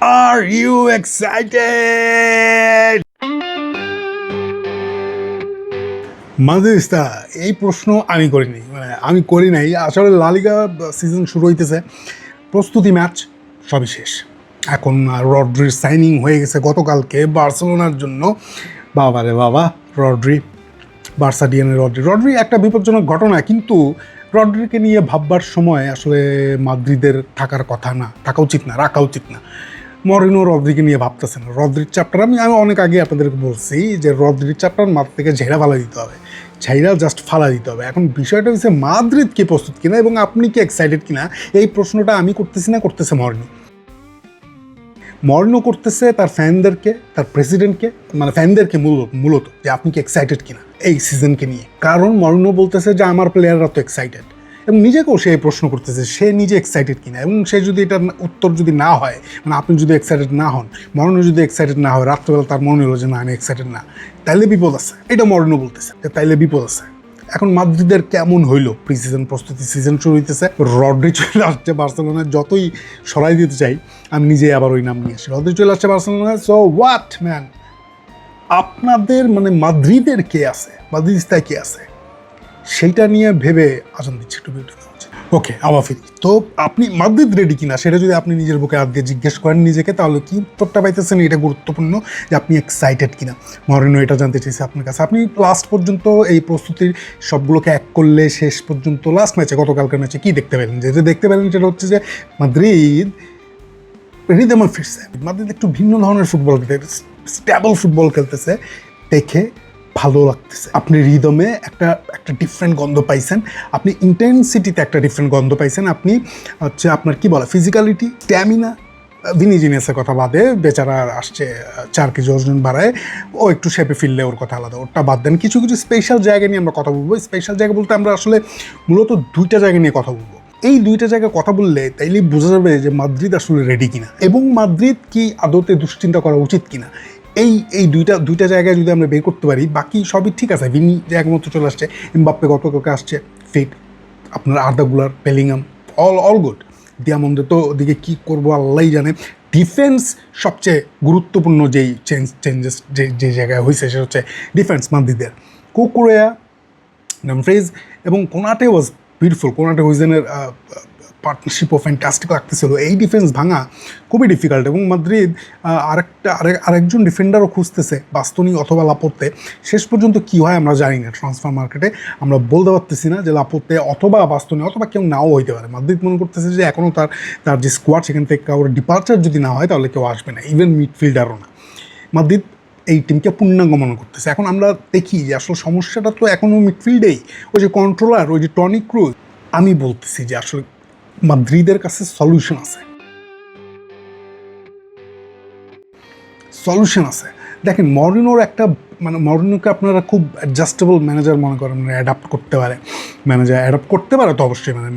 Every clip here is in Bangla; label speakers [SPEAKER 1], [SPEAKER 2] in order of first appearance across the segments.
[SPEAKER 1] Are you excited? মাদ্রিস্তা এই প্রশ্ন আমি করিনি, আমি করি নাই আসলে। লা লিগা সিজন শুরু হইতেছে, প্রস্তুতি ম্যাচ সবই শেষ। এখন রড্রির সাইনিং হয়ে গেছে গতকালকে বার্সেলোনার জন্য। বাবারে বাবা, রড্রি, বার্সা ডিএনএ রড্রি একটা বিপজ্জনক ঘটনা, কিন্তু রড্রিকে নিয়ে ভাববার সময় আসলে মাদ্রিদের থাকার কথা না, থাকা উচিত না, রাখা উচিত না। মরিনো রদ্রিকে নিয়ে ভাবতেছে না। রদ্রির চ্যাপ্টার আমি অনেক আগে আপনাদেরকে বলছি যে রদ্রির চ্যাপ্টার মাঠ থেকে ঝেড়া ফালা দিতে হবে, ঝাইরা জাস্ট ফালা দিতে হবে। এখন বিষয়টা হচ্ছে মাদ্রিদ কি প্রস্তুত কিনা এবং আপনি কি এক্সাইটেড কিনা, এই প্রশ্নটা আমি করতেছি না, করতেছে মরিনো করতেছে তার ফ্যানদেরকে, তার প্রেসিডেন্টকে, মানে ফ্যানদেরকে মূলত যে আপনি কি এক্সাইটেড কিনা এই সিজনকে নিয়ে। কারণ মরিনো বলতেছে যে আমার প্লেয়াররা তো এক্সাইটেড, এবং নিজেকেও সে প্রশ্ন করতেছে সে নিজে এক্সাইটেড কিনা। এবং সে যদি এটার উত্তর যদি না হয়, মানে আপনি যদি এক্সাইটেড না হন, মরিনো যদি এক্সাইটেড না হয়, রাত্রেবেলা তার মনে হলো যে না আমি এক্সাইটেড না, তাইলে বিপদ আছে। এটা মরিনো বলতেছে যে তাইলে বিপদ আছে। এখন মাদ্রিদের কেমন হইলো প্রি সিজন প্রস্তুতি, সিজন শুরু হইতেছে, রড্রি চলে আসছে বার্সেলোনায়। যতই সরাই দিতে চাই আমি নিজে আবার ওই নাম নিয়ে আসি, রড্রি চলে আসছে বার্সেলোনায়। সো হোয়াট ম্যান, আপনাদের মানে মাদ্রিদের কে আছে, মাদ্রিস্তায় কে আছে, সেইটা নিয়ে ভেবে আজান দিচ্ছে একটু বিউটি। ওকে, আবার ফিরি। তো আপনি মাদ্রিদ রেডি কিনা সেটা যদি আপনি নিজের বুকে হাত দিয়ে জিজ্ঞেস করেন নিজেকে, তাহলে কি উত্তরটা পাইতেছেন এটা গুরুত্বপূর্ণ যে আপনি এক্সাইটেড কিনা। মরিনো এটা জানতে চাইছে আপনার কাছে। আপনি লাস্ট পর্যন্ত এই প্রস্তুতির সবগুলোকে এক করলে শেষ পর্যন্ত লাস্ট ম্যাচে, গতকালকের ম্যাচে কি দেখতে পেলেন? যে দেখতে পেলেন সেটা হচ্ছে যে মাদ্রিদ রিদমে ফিরছে। মাদ্রিদ একটু ভিন্ন ধরনের ফুটবল খেলতেছে, স্ট্যাবল ফুটবল খেলতেছে, দেখে ভালো লাগতেছে। আপনি রিদমে একটা ডিফারেন্ট গন্ধ পাইছেন, আপনি ইন্টেন্সিটিতে একটা ডিফারেন্ট গন্ধ পাইছেন, আপনি হচ্ছে আপনার কি বলে ফিজিক্যালিটি, স্ট্যামিনা। ভিনিজিনিয়াসের কথা বাদে, বেচারা আসছে 4 কেজি ওজন বাড়ায়, ও একটু শেপে ফিরলে ওর কথা আলাদা, ওটা বাদ দেন। কিছু স্পেশাল জায়গা নিয়ে আমরা কথা বলবো। স্পেশাল জায়গা বলতে আমরা আসলে মূলত 2টা জায়গা নিয়ে কথা বলবো। এই 2টা জায়গায় কথা বললে তাইলে বোঝা যাবে যে মাদ্রিদ আসলে রেডি কিনা, এবং মাদ্রিদ কি আদতে দুশ্চিন্তা করা উচিত কিনা। এই দুইটা জায়গায় যদি আমরা বের করতে পারি, বাকি সবই ঠিক আছে। ভিনি জায়গা মতো চলে আসছে, এমবাপ্পে গতকালকে আসছে ফিট, আপনার আর্দা গুলার, বেলিংহাম, অল গুড। দিয়ামন্দের তো ওদিকে কী করবো আল্লাহ জানে। ডিফেন্স সবচেয়ে গুরুত্বপূর্ণ যেই চেঞ্জেস যে জায়গায় হয়েছে সেটা হচ্ছে ডিফেন্স মাদ্রিদের। কুকুরেয়া, নামফ্রেজ এবং কোনাটে ওয়াজ বিউটিফুল। কোনাটে হুইজেনের পার্টনারশিপও ফ্যান্টাস্টিক লাগতেছিল। এই ডিফেন্স ভাঙা খুবই ডিফিকাল্ট, এবং মাদ্রিদ আরেকজন ডিফেন্ডারও খুঁজতেছে, বাস্তনি অথবা লাপোতে। শেষ পর্যন্ত কী হয় আমরা জানি না, ট্রান্সফার মার্কেটে আমরা বলতে পারতেছি না যে লাপোতে অথবা বাস্তনি অথবা কেউ নাও হইতে পারে। মাদ্রিদ মনে করতেছে যে এখনও তার যে স্কোয়াড সেখান থেকে কারোর ডিপার্চার যদি না হয় তাহলে কেউ আসবে না, ইভেন মিডফিল্ডারও না। মাদ্রিদ এই টিমকে পূর্ণাঙ্গ মনে করতেছে। এখন আমরা দেখি যে আসলে সমস্যাটা তো এখনও মিডফিল্ডেই। ওই যে কন্ট্রোলার, ওই যে টনি ক্রুজ, আমি বলতেছি যে আসলে মাদ্রিদের কাছে সলিউশন আছে। দেখেন মরিনোর একটা মানে মরিনোকে আপনারা খুব অ্যাডজাস্টেবল ম্যানেজার মনে করেন, অ্যাডাপ্ট করতে পারে ম্যানেজার, অ্যাডাপ্ট করতে পারে তো অবশ্যই, মানে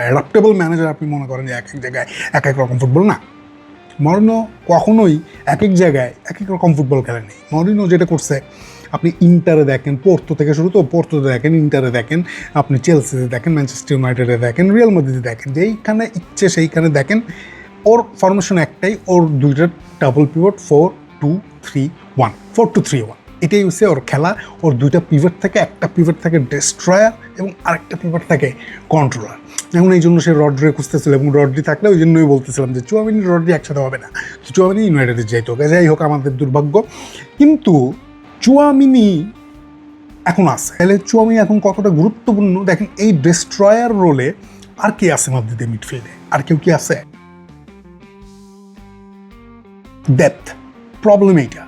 [SPEAKER 1] অ্যাডাপ্টেবল ম্যানেজার আপনি মনে করেন যে এক জায়গায় এক রকম ফুটবল না। মরিনো কখনোই এক জায়গায় এক রকম ফুটবল খেলেনি। মরিনো যেটা করছে, আপনি ইন্টারে দেখেন, পোর্তো থেকে শুরু, তো পোর্তোতে দেখেন, ইন্টারে দেখেন, আপনি চেলসিতে দেখেন, ম্যানচেস্টার ইউনাইটেডে দেখেন, রিয়াল মাদ্রিদে দেখেন, যেইখানে ইচ্ছে সেইখানে দেখেন ওর ফরমেশন একটাই, ওর 2টা ডাবল পিভট 4-2-3-1 4-2-3-1, এটাই হচ্ছে ওর খেলা। ওর 2টা পিভট থাকে, একটা পিভট থাকে ডেস্ট্রয়ার এবং আরেকটা পিভট থাকে কন্ট্রোলার। এখন এই জন্য সে রড্রি খুঁজতেছিল, এবং রড্রি থাকলে ওই জন্যই বলতেছিলাম যে চুয়ামিনি রড্রি একসাথে হবে না, চুয়ামিনি ইউনাইটেডে যাইতে হবে। যাই হোক, আমাদের দুর্ভাগ্য। কিন্তু চুয়ামিনি এখন আছে, তাহলে চুয়ামিনি এখন কতটা গুরুত্বপূর্ণ দেখেন। এই ডেস্ট্রয়ার রোলে আর কে আছে মাদ্রিদের মিডফিল্ডে? আর কেউ কি আছে? ডেপথ প্রবলেম এইটা,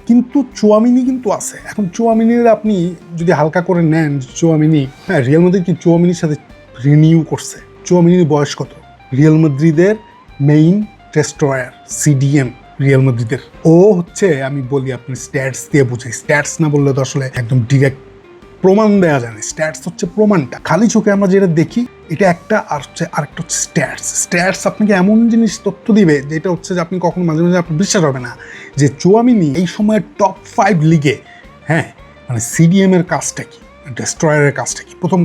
[SPEAKER 1] কিন্তু চুয়ামিনি কিন্তু আছে। এখন চুয়ামিনির আপনি যদি হালকা করে নেন, চুয়ামিনি, হ্যাঁ রিয়াল মাদ্রিদ কি চুয়ামিনির সাথে রিনিউ করছে? চুয়ামিনির বয়স কত? রিয়াল মাদ্রিদের মেইন ডেস্ট্রয়ার, সিডিএম রিয়াল মাদ্রিদের। ও হচ্ছে, আমি বলি আপনি স্ট্যাটস দিয়ে বুঝাই, স্ট্যাটস না বললে তো আসলে একদম ডিরেক্ট প্রমাণ দেওয়া যায় না। স্ট্যাটস হচ্ছে প্রমাণটা, খালি চোখে আমরা যেটা দেখি এটা একটা, আর হচ্ছে আরেকটা হচ্ছে স্ট্যাটস আপনাকে এমন জিনিস তথ্য দিবে যেটা হচ্ছে যে আপনি কখনো মাঝে মাঝে আপনার বিশ্বাস হবে না যে চুয়ামিনি এই সময় টপ 5 লিগে, হ্যাঁ মানে সিডিএম এর কাজটা কি, ডেস্ট্রয়ারের কাজটা কি, প্রথম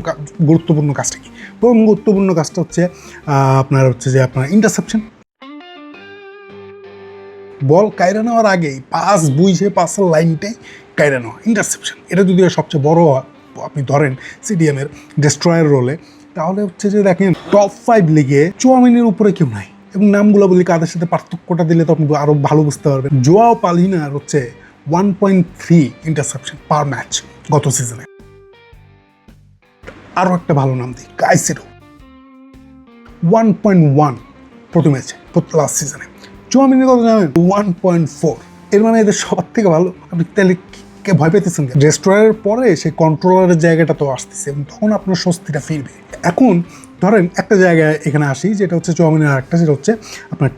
[SPEAKER 1] গুরুত্বপূর্ণ কাজটা কি? প্রথম গুরুত্বপূর্ণ কাজটা হচ্ছে আপনার ইন্টারসেপশন। বল কায়রা নেওয়ার আগেই পাস বুঝে পাসের লাইনটাই কায়রা নেওয়া, ইন্টারসেপশন। এটা যদি সবচেয়ে বড় আপনি ধরেন সিডিএমের ডেস্ট্রয়ার রোলে, তাহলে হচ্ছে যে দেখেন টপ 5 লিগে চুয়ামিনের উপরে কেউ নাই। এবং নামগুলো বলি কাদের সাথে পার্থক্যটা দিলে তো আপনি আরও ভালো বুঝতে পারবেন। জোয়াও পালিনার হচ্ছে 1.3 ইন্টারসেপশন পার ম্যাচ গত সিজনে। আরও একটা ভালো নাম দিই, কাইসেডো 1.1 প্রতি ম্যাচে লাস্ট সিজনে। চুয়ামিনের কথা জানেন 1.4। এর মানে এদের সবার থেকে ভালো। আপনি তাহলে কে ভয় পেতেছেন? ডেস্ট্রয়ারের পরে সেই কন্ট্রোলারের জায়গাটা তো আসতেছে এবং তখন আপনার স্বস্তিটা ফিরবে। এখন ধরেন একটা জায়গায় এখানে আসি, যেটা হচ্ছে চুয়ামিনের আরেকটা, সেটা হচ্ছে আপনার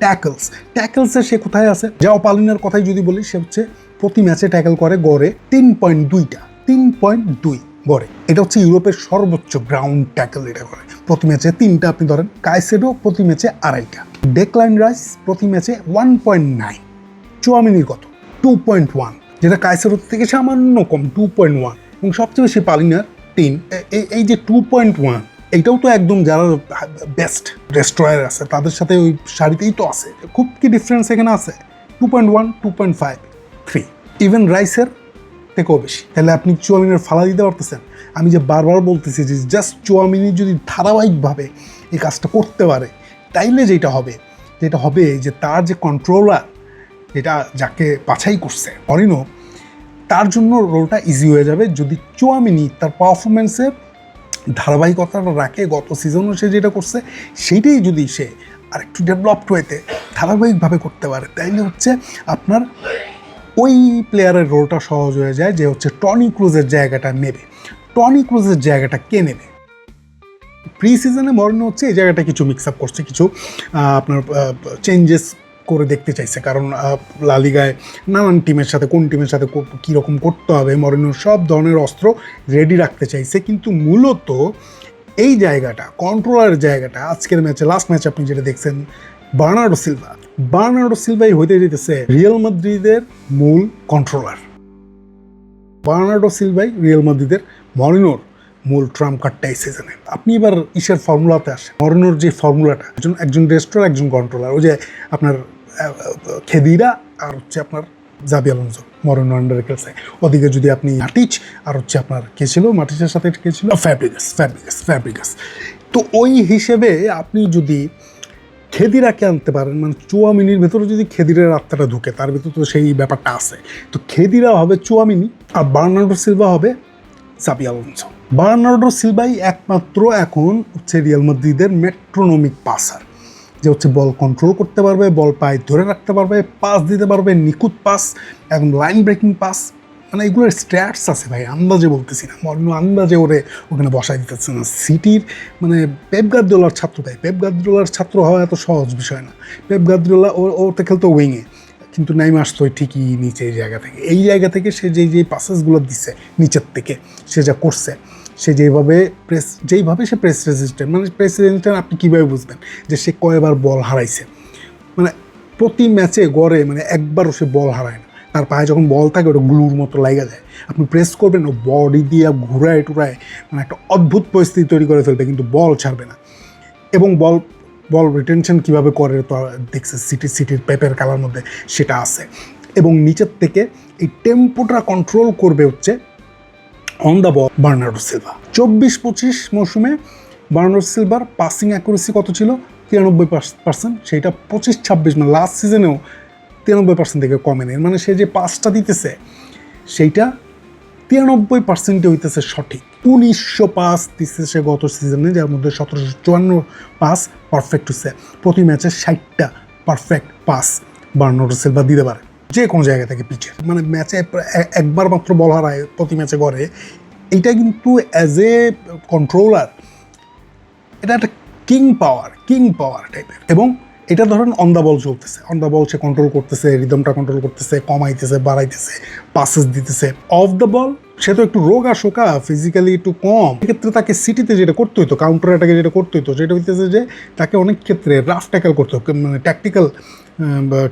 [SPEAKER 1] ট্যাকলসে সে কোথায় আছে? যাও পালিনার কথাই যদি বলি, সে হচ্ছে প্রতি ম্যাচে ট্যাকল করে গড়ে 3.2 গড়ে। এটা হচ্ছে ইউরোপের সর্বোচ্চ গ্রাউন্ড ট্যাকল এটা করে। প্রতি ম্যাচে 3টা আপনি ধরেন। কাইসেডো প্রতি ম্যাচে 2.5টা। ডেক্লান রাইস প্রতি ম্যাচে 1.9। চুয়ামিনির কত? 2.1, যেটা কাইসেডোর থেকে সামান্য কম 2.1। এবং সবচেয়ে বেশি পালিনার 3। এই যে 2.1, এইটাও তো একদম যারা বেস্ট ডেস্ট্রয়ার আছে তাদের সাথে ওই সারিতেই তো আছে। খুব কি ডিফারেন্স এখানে আছে? 2.1, 2.5, 3। ইভেন রাইসের থেকেও বেশি। তাহলে আপনি চুয়ামিনের ফালা দিতে পারতেছেন? আমি যে বারবার বলতেছি যে জাস্ট চুয়ামিনি যদি ধারাবাহিকভাবে এই কাজটা করতে পারে, তাইলে যেটা হবে যে তার যে কন্ট্রোলার, যেটা যাকে বাছাই করছে মরিনো, তার জন্য রোলটা ইজি হয়ে যাবে যদি চুয়ামিনি তার পারফরমেন্সের ধারাবাহিকতাটা রাখে। গত সিজনও সে যেটা করছে সেইটাই যদি সে আর একটু ডেভেলপড হইতে ধারাবাহিকভাবে করতে পারে, তাইলে হচ্ছে আপনার ওই প্লেয়ারের রোলটা সহজ হয়ে যায়, যে হচ্ছে টনি ক্রুজের জায়গাটা নেবে। টনি ক্রুজের জায়গাটা কে নেবে? প্রি সিজনে মরিনো হচ্ছে এই জায়গাটা কিছু মিক্স আপ করছে, কিছু আপনার চেঞ্জেস করে দেখতে চাইছে। কারণ লা লিগায় নানান টিমের সাথে কোন টিমের সাথে কীরকম করতে হবে, মরিনো সব ধরনের অস্ত্র রেডি রাখতে চাইছে। কিন্তু মূলত এই জায়গাটা, কন্ট্রোলারের জায়গাটা, আজকের ম্যাচে লাস্ট ম্যাচ আপনি যেটা দেখছেন, বার্নার্ডো সিলভাই হইতে যেতেছে রিয়াল মাদ্রিদের মূল কন্ট্রোলার। বার্নার্ডো সিলভাই রিয়াল মাদ্রিদের মরিনোর মূল ট্রাম্প কার্ডটা এই সিজনে। আপনি এবার ইসের ফর্মুলাতে আসেন, মরিনোর যে ফর্মুলাটা, একজন ডেস্ট্রয়ার, একজন কন্ট্রোলার। ওই যে আপনার খেদিরা আর হচ্ছে আপনার জাবি আলোনসো মরিনো আন্ডারে খেলছে। ওদিকে যদি আপনি মাটিচ আর হচ্ছে আপনার কে ছিল, মাটিচের সাথে কে ছিল, ফ্যাব্রিগাস। তো ওই হিসেবে আপনি যদি খেদিরাকে আনতে পারেন, মানে চুয়ামিনির ভেতরে যদি খেদিরের আত্মাটা ঢুকে, তার ভেতরে তো সেই ব্যাপারটা আছে। তো খেদিরা হবে চুয়ামিনি আর বার্নার্ডো সিলভা হবে জাবি আলোনসো। বার্নার্ডো সিলভাই একমাত্র এখন হচ্ছে রিয়াল মাদ্রিদের মেট্রোনমিক পাসার, যে হচ্ছে বল কন্ট্রোল করতে পারবে, বল পায়ে ধরে রাখতে পারবে, পাস দিতে পারবে, নিখুঁত পাস, একদম লাইন ব্রেকিং পাস। মানে এগুলোর স্ট্যাটস আছে ভাই, আন্দাজে বলতেছি না। মরিনো আন্দাজে ওখানে বসাই দিতেছে না। সিটির মানে পেপ গার্দিওলার ছাত্র, তাই পেপ গার্দিওলার ছাত্র হওয়া এত সহজ বিষয় না। পেপ গার্দিওলা ওতে খেলতো উইংয়ে, কিন্তু নাইমে আসতো ঠিকই নিচে এই জায়গা থেকে। এই জায়গা থেকে সে যেই পাসেসগুলো দিচ্ছে নিচের থেকে, সে যা করছে, সে যেইভাবে সে প্রেস রেজিস্ট্যান্ট, মানে প্রেস রেজিস্ট্যান্ট আপনি কীভাবে বুঝবেন যে সে কয়বার বল হারাইছে? মানে প্রতি ম্যাচে গড়ে মানে একবারও সে বল হারায় না। তার পায়ে যখন বল থাকে ওটা গ্লুর মতো লাগা যায়। আপনি প্রেস করবেন, ও বডি দিয়ে ঘুরায় টুরায় মানে একটা অদ্ভুত পরিস্থিতি তৈরি করে ফেলবে, কিন্তু বল ছাড়বে না। এবং বল রিটেনশন কীভাবে করে তো দেখছে সিটির পেপের খেলার মধ্যে সেটা আছে। এবং নিচের থেকে এই টেম্পোটা কন্ট্রোল করবে হচ্ছে on the ball Bernardo Silva. 24-25 মৌসুমে বার্নার্ডো সিলভার পাসিং অ্যাকুরেসি কত ছিল? 93%। সেইটা 25-26 মানে লাস্ট সিজনেও 93% থেকে কমে নেই। মানে সে যে পাসটা দিতেছে সেইটা 93% হইতেছে সঠিক। 1900 পাস দিচ্ছে সে গত সিজনে, যার মধ্যে 1754 পাস পারফেক্ট হচ্ছে। প্রতি ম্যাচে 60টা পারফেক্ট পাস বার্নার্ডো সিলভা দিতে পারে যে কোনো জায়গা থেকে পিচের। মানে ম্যাচে একবার মাত্র বল হারায় প্রতি ম্যাচে গড়ে। এইটা কিন্তু অ্যাজ এ কন্ট্রোলার এটা একটা কিং পাওয়ার টাইপের। এবং এটা ধরেন অন দ্য বল চলতেছে, on the ball say control করতেছে, রিদমটা কন্ট্রোল করতেছে, কমাইতেছে, বাড়াইতেছে, পাসেস দিতেছে। অফ দ্য বল সে তো একটু রোগা শোকা, ফিজিক্যালি একটু কম। এক্ষেত্রে তাকে সিটিতে যেটা করতে হইতো, কাউন্টার অ্যাটাকে যেটা করতে হইতো, সেটা হইতেছে যে তাকে অনেক ক্ষেত্রে রাফ ট্যাকল করতে হতো, মানে ট্যাকটিক্যাল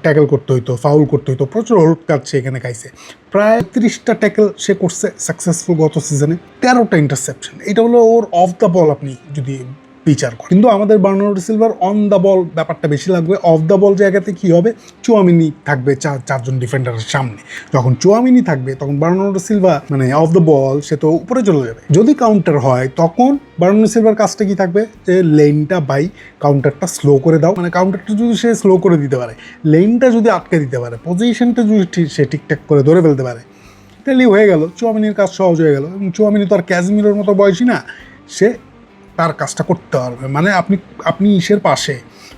[SPEAKER 1] ট্যাকল করতে হইতো, ফাউল করতে হইতো। প্রচুর হলুদ কাজ সে এখানে খাইছে। প্রায় 30টা ট্যাকল সে করছে সাকসেসফুল গত সিজনে, 13টা ইন্টারসেপশন। এটা হলো ওর অফ দ্য বল আপনি যদি বিচার করে। কিন্তু আমাদের Bernardo silver on the ball ব্যাপারটা বেশি লাগবে। অফ দ্য বল জায়গাতে কি হবে, চুয়ামিনি থাকবে চারজন ডিফেন্ডারের সামনে। যখন চুয়ামিনি থাকবে তখন বার্নার্ডো সিলভা মানে অফ দ্য বল সে তো উপরে চলে যাবে। যদি কাউন্টার হয় তখন বার্নার্ডো সিলভার কাজটা কি থাকবে, যে লেনটা বাই কাউন্টারটা স্লো করে দাও, মানে কাউন্টারটা যদি সে স্লো করে দিতে পারে, লেনটা যদি আটকে দিতে পারে, পজিশনটা যদি সে ঠিকঠাক করে ধরে ফেলতে পারে, তাহলেই হয়ে গেল, চুয়ামিনির কাজ সহজ হয়ে গেল। এবং চুয়ামিনি তো আর ক্যাজমিরোর মতো বয়সী না, সে তার কাজটা করতে পারবে। মানে আপনি ইসের পাশে,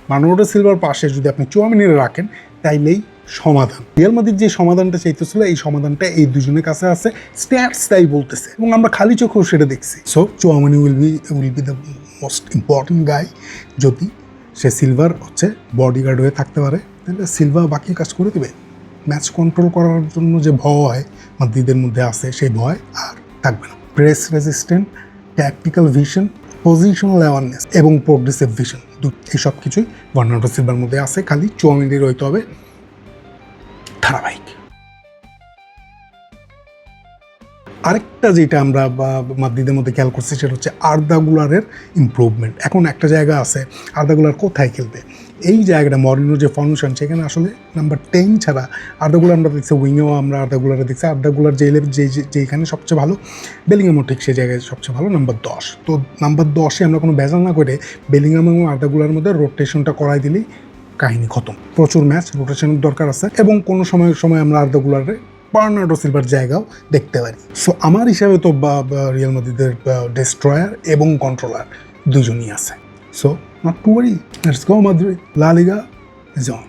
[SPEAKER 1] বার্নার্ডো সিলভার পাশে যদি আপনি চুয়ামিনিরে রাখেন, তাইলেই সমাধান। রিয়াল মাদ্রিদ যে সমাধানটা চাইতেছিল, এই সমাধানটা এই দুজনের কাছে আছে, স্ট্যাটস তাই বলতেছে, এবং আমরা খালি চোখেও সেটা দেখছি। So Chuamini will be the most important guy. যদি সে সিলভার বডিগার্ড হয়ে থাকতে পারে, তাহলে সিলভা বাকি কাজ করে দেবে। ম্যাচ কন্ট্রোল করার জন্য যে ভয় মাদ্রিদের মধ্যে আছে, সেই ভয় আর থাকবে না। Press resistant, tactical vision, positional awareness এবং প্রোগ্রেসিভ ভিশন, এই সব কিছুই বার্নার্ডো সিলভার মধ্যে আছে। খালি চুয়ামিনির হইতে হবে ধারাবাহিক। আরেকটা যেটা আমরা মাদ্রিদের মধ্যে খেয়াল করছি, সেটা হচ্ছে আর্দা গুলারের ইমপ্রুভমেন্ট। এখন একটা জায়গা আছে, আর্দা গুলার কোথায় খেলবে, এই জায়গাটা মরিনোর যে ফর্মেশন, সেখানে আসলে নাম্বার 10 ছাড়া আর্দা গুলার আমরা দেখছি, উইংয়েও আমরা আর্দা গুলারে দেখছি। আর্দা গুলার যেখানে সবচেয়ে ভালো, বেলিংহামও ঠিক সেই জায়গায় সবচেয়ে ভালো, নাম্বার 10। তো নাম্বার 10-এ আমরা কোনো ভেজাল না করে বেলিংহাম এবং আর্দা গুলার মধ্যে রোটেশনটা করাই দিলেই কাহিনী খতম। প্রচুর ম্যাচ রোটেশনের দরকার আছে, এবং কোনো সময় আমরা আর্দা গুলারে বার্নার্ডো সিলভার জায়গাও দেখতে পারি। সো আমার হিসাবে তো রিয়াল মাদ্রিদের ডেস্ট্রয়ার এবং কন্ট্রোলার দুজনই আছে। So not to worry, let's go Madrid, লা লিগা ইজ অন।